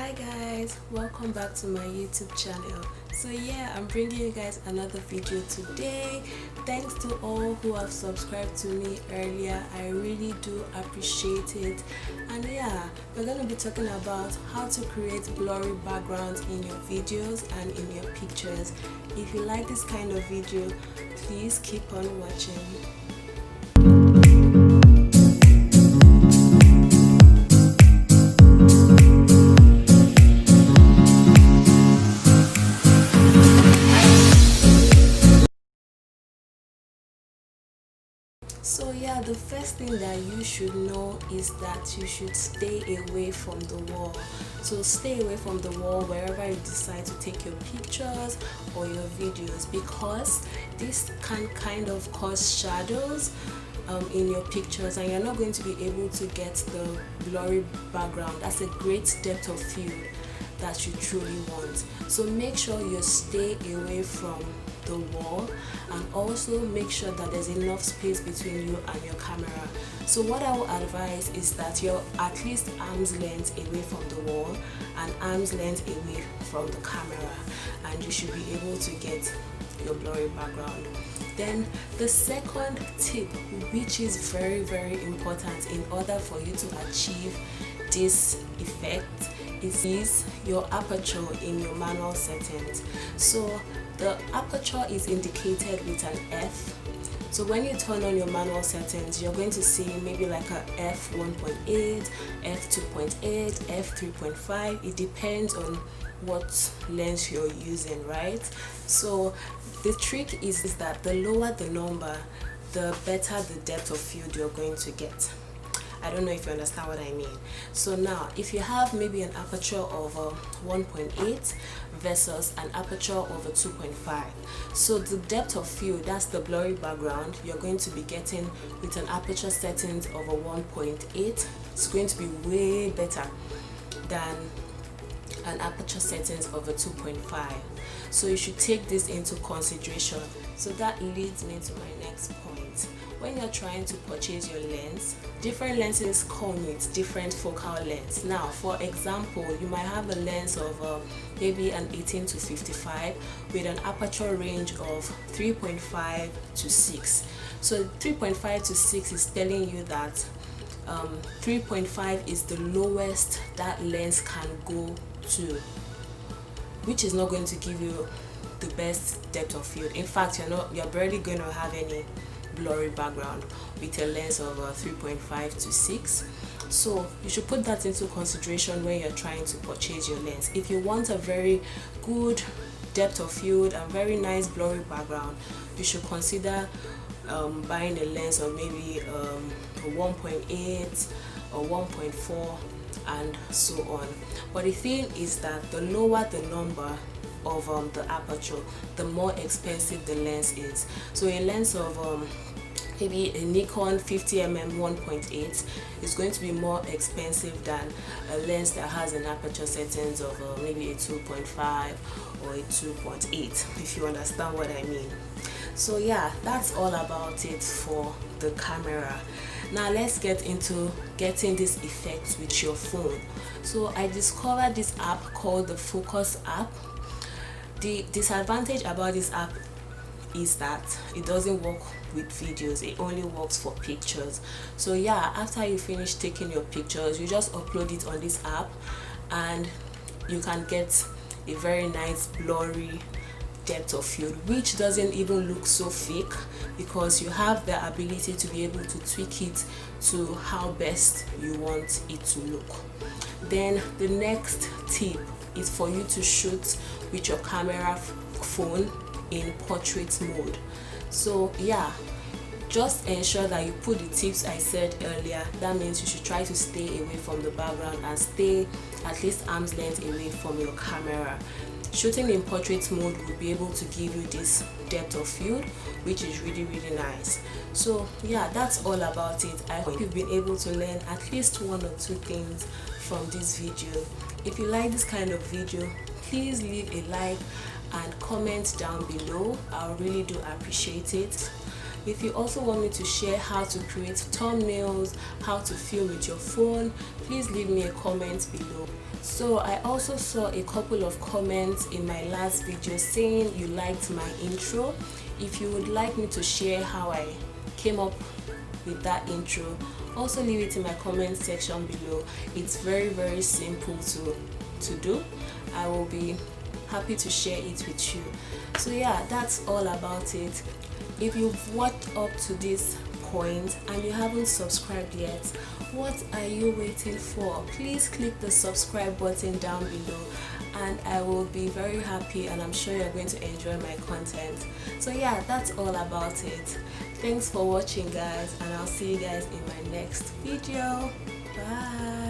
Hi guys, welcome back to my YouTube channel. So yeah, I'm bringing you guys another video today. Thanks to all who have subscribed to me earlier. I really do appreciate it. And yeah, we're going to be talking about how to create blurry backgrounds in your videos and in your pictures. If you like this kind of video, please keep on watching. So yeah, the first thing that you should know is that you should stay away from the wall. So stay away from the wall wherever you decide to take your pictures or your videos, because this can kind of cause shadows in your pictures, and you're not going to be able to get the blurry background. That's a great depth of field that you truly want. So make sure you stay away from the wall, and also make sure that there's enough space between you and your camera. So what I will advise is that you're at least arm's length away from the wall and arm's length away from the camera, and you should be able to get your blurry background. Then the second tip, which is very important in order for you to achieve this effect, is your aperture in your manual settings. So the aperture is indicated with an F. So when you turn on your manual settings, you're going to see maybe like a f1.8, f2.8, f3.5. It depends on what lens you're using, right? So the trick is that the lower the number, the better the depth of field you're going to get. I don't know if you understand what I mean. So now, if you have maybe an aperture of 1.8 versus an aperture of a 2.5, so the depth of field, that's the blurry background, you're going to be getting with an aperture settings of a 1.8. It's going to be way better than an aperture settings of a 2.5. So you should take this into consideration. So that leads me to my next point. When you're trying to purchase your lens, different lenses come with different focal lengths. Now, for example, you might have a lens of maybe an 18 to 55 with an aperture range of 3.5 to 6. So 3.5 to 6 is telling you that 3.5 is the lowest that lens can go to, which is not going to give you the best depth of field. In fact, you're barely going to have any blurry background with a lens of 3.5 to 6. So you should put that into consideration when you're trying to purchase your lens. If you want a very good depth of field and very nice blurry background, you should consider buying a lens of maybe a 1.8 or 1.4 and so on. But the thing is that the lower the number of the aperture, the more expensive the lens is. So a lens of maybe a Nikon 50mm 1.8 is going to be more expensive than a lens that has an aperture settings of maybe a 2.5 or a 2.8, if you understand what I mean. So yeah, that's all about it for the camera. Now let's get into getting this effect with your phone. So I discovered this app called the Focus app. The disadvantage about this app is that it doesn't work with videos, it only works for pictures. So yeah, after you finish taking your pictures, you just upload it on this app and you can get a very nice blurry depth of field, which doesn't even look so fake, because you have the ability to be able to tweak it to how best you want it to look. Then the next tip is for you to shoot with your camera phone in portrait mode. So yeah, just ensure that you put the tips I said earlier. That means you should try to stay away from the background and stay at least arm's length away from your camera. Shooting in portrait mode will be able to give you this depth of field, which is really nice. So yeah, that's all about it. I hope you've been able to learn at least one or two things from this video. If you like this kind of video, please leave a like and comment down below. I really do appreciate it. If you also want me to share how to create thumbnails, how to film with your phone, please leave me a comment below. So I also saw a couple of comments in my last video saying you liked my intro. If you would like me to share how I came up with that intro, also leave it in my comment section below. It's very simple to do. I will be happy to share it with you. So yeah, that's all about it. If you've watched up to this point and you haven't subscribed yet, what are you waiting for? Please click the subscribe button down below and I will be very happy, and I'm sure you're going to enjoy my content. So yeah, that's all about it. Thanks for watching, guys, and I'll see you guys in my next video. Bye.